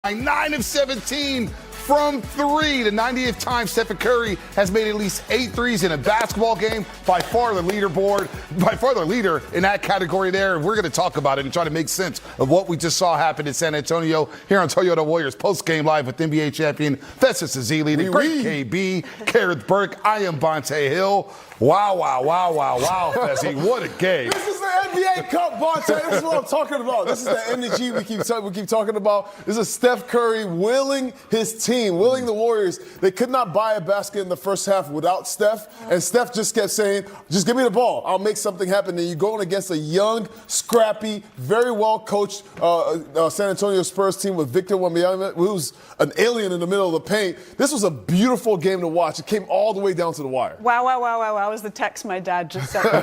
9 of 17 from three. The 90th time Steph Curry has made at least 8 threes in a basketball game. By far the leader in that category there. And we're going to talk about it and try to make sense of what we just saw happen in San Antonio here on Toyota Warriors post-game live with NBA champion Festus Ezeli, the great KB, Gareth Burke. I am Bonte Hill. Wow, Fessy. What a game. This is the NBA Cup, Bonte. This is what I'm talking about. This is the energy we keep talking about. This is Steph Curry willing his team, willing the Warriors. They could not buy a basket in the first half without Steph, and Steph just kept saying, just give me the ball. I'll make something happen. And you're going against a young, scrappy, very well-coached San Antonio Spurs team with Victor Wembanyama, who's an alien in the middle of the paint. This was a beautiful game to watch. It came all the way down to the wire. Wow. Was the text my dad just sent me.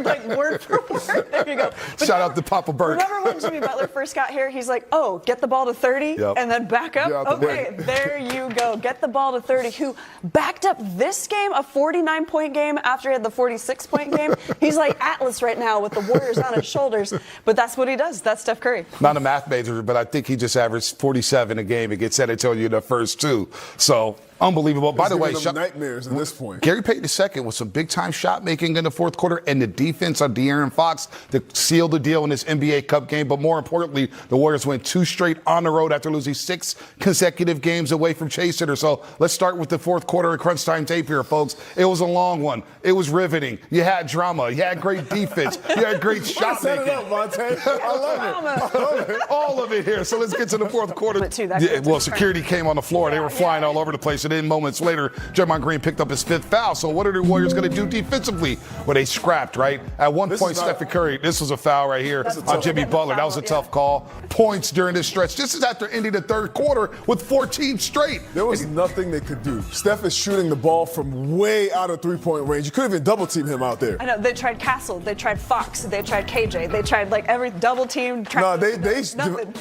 Like word for word. There you go. But Shout out to Papa Burke. Remember when Jimmy Butler first got here? He's like, oh, get the ball to 30 and then back up? Okay, there you go. Get the ball to 30. Who backed up this game, a 49-point game, after he had the 46-point game? He's like Atlas right now with the Warriors on his shoulders. But that's what he does. That's Steph Curry. Not a math major, but I think he just averaged 47 a game against San Antonio in the first two. So unbelievable. By the way, nightmares at this point. Gary Payton II with some big-time shot making in the fourth quarter, and the defense on De'Aaron Fox to seal the deal in this NBA Cup game. But more importantly, the Warriors went 2 straight on the road after losing 6 consecutive games away from chasing her. So let's start with the fourth quarter of Crunchtime tape here, folks. It was a long one. It was riveting. You had drama. You had great defense. You had great shot making. Set it up, Monte. I love it. All of it here. So let's get to the fourth quarter. Well, security came on the floor. They were flying all over the place. And then moments later, Draymond Green picked up his 5th foul. So what are the Warriors going to do defensively? Well, they scrapped, right? At one point, Steph Curry, this was a foul right here on Jimmy Butler. That was a tough call. Points during this stretch. This is after ending the third quarter with 14 straight. There was nothing they could do. Steph is shooting the ball from way out of three-point range. You couldn't even double-team him out there. I know. They tried Castle. They tried Fox. They tried KJ. They tried, like, every double-team. No, they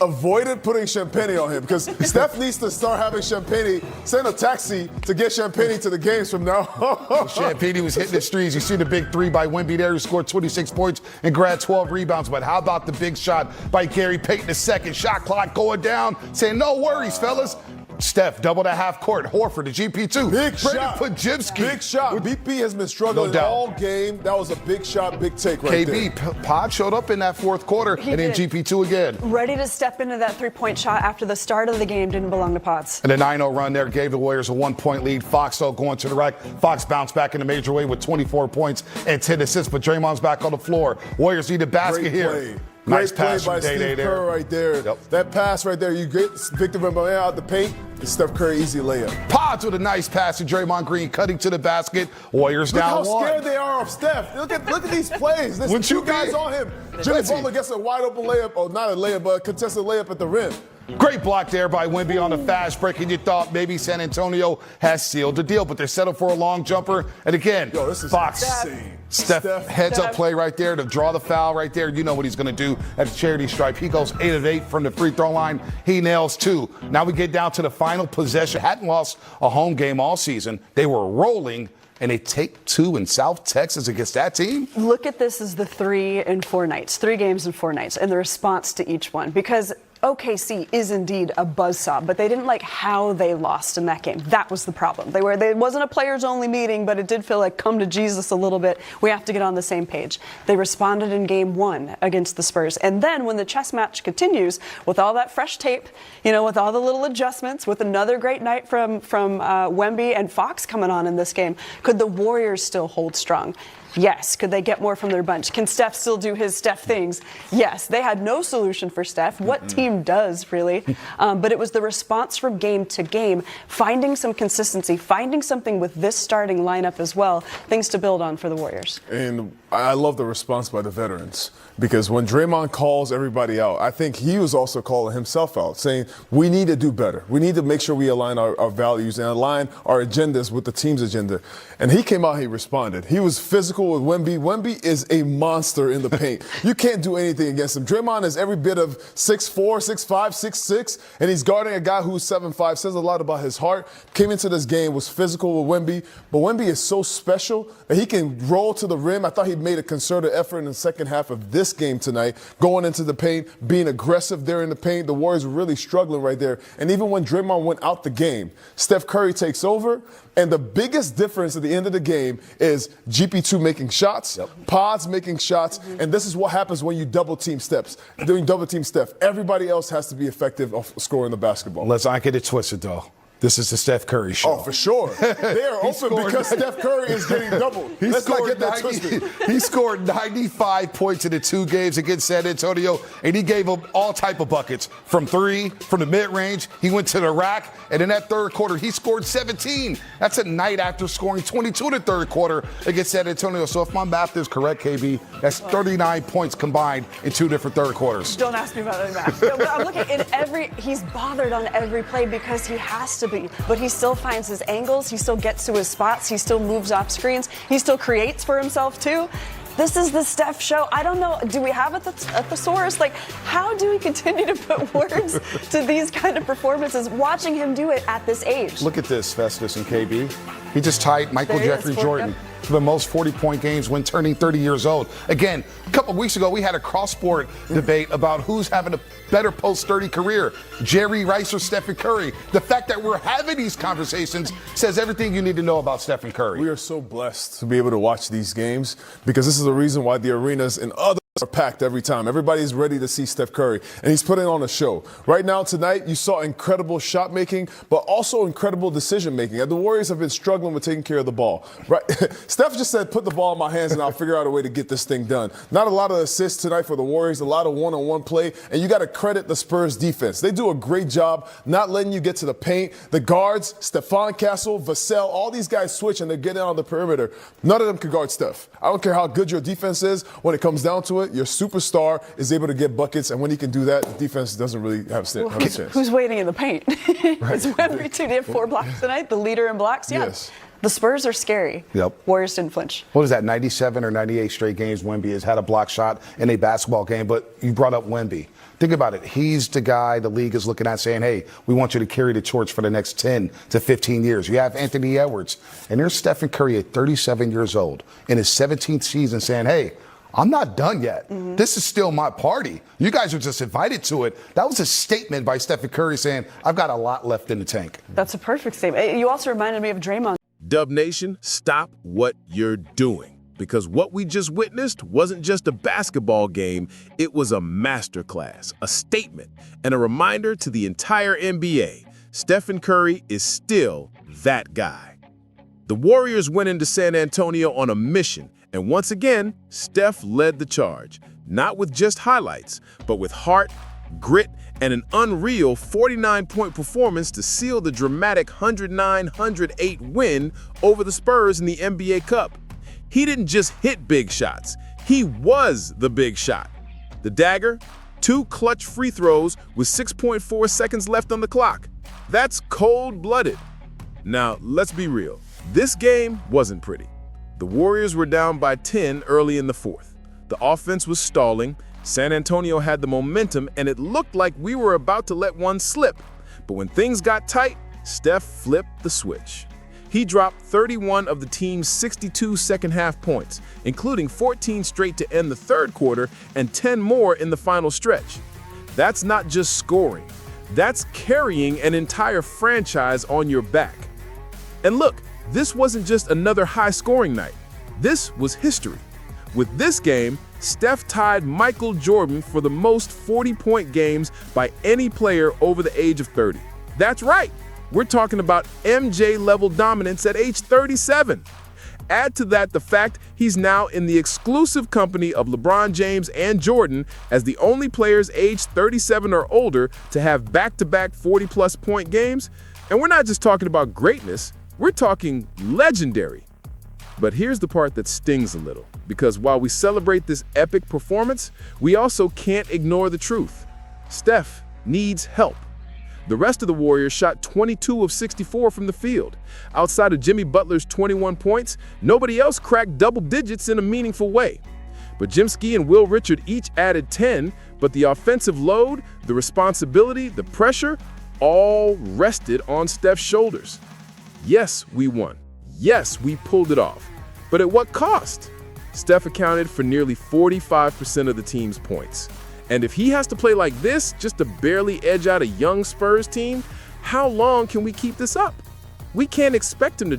avoided putting Champagne on him because Steph needs to start having Champagne send a taxi to get Champagne to the games from now on. Champagne was hitting the streets. You see the big 3 by Wemby there, who scored 26 points and grabbed 12 rebounds. But how about the big shot by Gary Payton II? Shot clock going down, saying no worries, fellas. Steph doubled at half court. Horford, the GP2. Big shot. Pajimski. Big shot. BP has been struggling all game. That was a big shot, big take right there. Pod showed up in that fourth quarter, and then GP2 again. Ready to step into that 3-point shot after the start of the game didn't belong to Pods. And the 9-0 run there gave the Warriors a 1-point lead. Fox, though, going to the rack. Fox bounced back in a major way with 24 points and 10 assists, but Draymond's back on the floor. Warriors need a basket here. Nice pass by Steve Kerr right there. That pass right there, you get Victor Wembanyama out the paint. It's Steph Curry, easy layup. Pods with a nice pass to Draymond Green, cutting to the basket. Warriors down 1. Look how scared they are of Steph. Look at these plays. There's 2 guys on him. Jimmy Butler gets a wide open layup, or not a layup, but a contested layup at the rim. Great block there by Wemby on the fast break, and you thought maybe San Antonio has sealed the deal, but they're settled for a long jumper. And again, Fox, insane. Steph heads-up play right there to draw the foul right there. You know what he's going to do at the charity stripe. He goes 8 of 8 from the free throw line. He nails 2. Now we get down to the final possession. Hadn't lost a home game all season. They were rolling, and they take 2 in South Texas against that team? Look at this as the 3 in 4 nights, 3 games in 4 nights, and the response to each one. Because OKC is indeed a buzzsaw, but they didn't like how they lost in that game. That was the problem. It wasn't a players-only meeting, but it did feel like come to Jesus a little bit. We have to get on the same page. They responded in game 1 against the Spurs. And then when the chess match continues, with all that fresh tape, with all the little adjustments, with another great night from Wemby and Fox coming on in this game, could the Warriors still hold strong? Yes. Could they get more from their bunch? Can Steph still do his Steph things? Yes. They had no solution for Steph. What team does, really? But it was the response from game to game, finding some consistency, finding something with this starting lineup as well, things to build on for the Warriors. And I love the response by the veterans, because when Draymond calls everybody out, I think he was also calling himself out, saying we need to do better. We need to make sure we align our values and align our agendas with the team's agenda. And he came out, he responded. He was physical with Wemby. Wemby is a monster in the paint. You can't do anything against him. Draymond is every bit of 6'4", 6'5", 6'6", and he's guarding a guy who's 7'5", says a lot about his heart. Came into this game, was physical with Wemby, but Wemby is so special that he can roll to the rim. I thought he made a concerted effort in the second half of this game tonight, going into the paint, being aggressive there in the paint. The Warriors were really struggling right there. And even when Draymond went out the game, Steph Curry takes over. And the biggest difference at the end of the game is GP2 making shots, Pods making shots, and this is what happens when you double team Steph. Doing double team Steph, everybody else has to be effective of scoring the basketball. Let's not get it twisted, though. This is the Steph Curry show. Oh, for sure. They are open because Steph Curry is getting doubled. Let's not get that twisted. He scored 95 points in the 2 games against San Antonio, and he gave them all type of buckets. From 3, from the mid-range, he went to the rack, and in that third quarter, he scored 17. That's a night after scoring 22 in the third quarter against San Antonio. So if my math is correct, KB, that's 39 points combined in 2 different third quarters. Don't ask me about any math. No, but I'm looking at he's bothered on every play because he has to be. But he still finds his angles, he still gets to his spots, he still moves off screens, he still creates for himself too. This is the Steph show. I don't know, do we have a thesaurus? Like, how do we continue to put words to these kind of performances, watching him do it at this age? Look at this, Festus and KB. He just tied Michael Jeffrey Jordan for the most 40-point games when turning 30 years old. Again, a couple of weeks ago, we had a cross-sport debate about who's having a better post-30 career, Jerry Rice or Stephen Curry. The fact that we're having these conversations says everything you need to know about Stephen Curry. We are so blessed to be able to watch these games because this is the reason why the arenas and other are packed every time. Everybody's ready to see Steph Curry, and he's putting on a show. Right now, tonight, you saw incredible shot making, but also incredible decision making. And the Warriors have been struggling with taking care of the ball. Right? Steph just said, put the ball in my hands and I'll figure out a way to get this thing done. Not a lot of assists tonight for the Warriors, a lot of one-on-one play, and you got to credit the Spurs defense. They do a great job not letting you get to the paint. The guards, Stephon Castle, Vassell, all these guys switch and they're getting on the perimeter. None of them can guard Steph. I don't care how good your defense is. When it comes down to it, your superstar is able to get buckets, and when he can do that, the defense doesn't really have a chance. Who's waiting in the paint? Is Wemby too? Did he have 4 blocks tonight? The leader in blocks? Yeah. Yes. The Spurs are scary. Yep. Warriors didn't flinch. What is that, 97 or 98 straight games Wemby has had a block shot in a basketball game? But you brought up Wemby. Think about it. He's the guy the league is looking at saying, hey, we want you to carry the torch for the next 10 to 15 years. You have Anthony Edwards. And there's Stephen Curry at 37 years old in his 17th season saying, hey, I'm not done yet. This is still my party. You guys are just invited to it. That was a statement by Stephen Curry saying, I've got a lot left in the tank. That's a perfect statement. You also reminded me of Draymond. Dub Nation, stop what you're doing. Because what we just witnessed wasn't just a basketball game, it was a masterclass, a statement, and a reminder to the entire NBA. Stephen Curry is still that guy. The Warriors went into San Antonio on a mission, and once again, Steph led the charge, not with just highlights, but with heart, grit, and an unreal 49-point performance to seal the dramatic 109-108 win over the Spurs in the NBA Cup. He didn't just hit big shots, he was the big shot. The dagger, 2 clutch free throws with 6.4 seconds left on the clock. That's cold-blooded. Now, let's be real. This game wasn't pretty. The Warriors were down by 10 early in the fourth. The offense was stalling, San Antonio had the momentum, and it looked like we were about to let one slip. But when things got tight, Steph flipped the switch. He dropped 31 of the team's 62 second-half points, including 14 straight to end the third quarter and 10 more in the final stretch. That's not just scoring. That's carrying an entire franchise on your back. And look, this wasn't just another high-scoring night. This was history. With this game, Steph tied Michael Jordan for the most 40-point games by any player over the age of 30. That's right. We're talking about MJ-level dominance at age 37. Add to that the fact he's now in the exclusive company of LeBron James and Jordan as the only players aged 37 or older to have back-to-back 40-plus point games. And we're not just talking about greatness, we're talking legendary. But here's the part that stings a little, because while we celebrate this epic performance, we also can't ignore the truth. Steph needs help. The rest of the Warriors shot 22 of 64 from the field. Outside of Jimmy Butler's 21 points, nobody else cracked double digits in a meaningful way. But Jimsky and Will Richard each added 10, but the offensive load, the responsibility, the pressure, all rested on Steph's shoulders. Yes, we won. Yes, we pulled it off. But at what cost? Steph accounted for nearly 45% of the team's points. And if he has to play like this just to barely edge out a young Spurs team, how long can we keep this up? We can't expect him to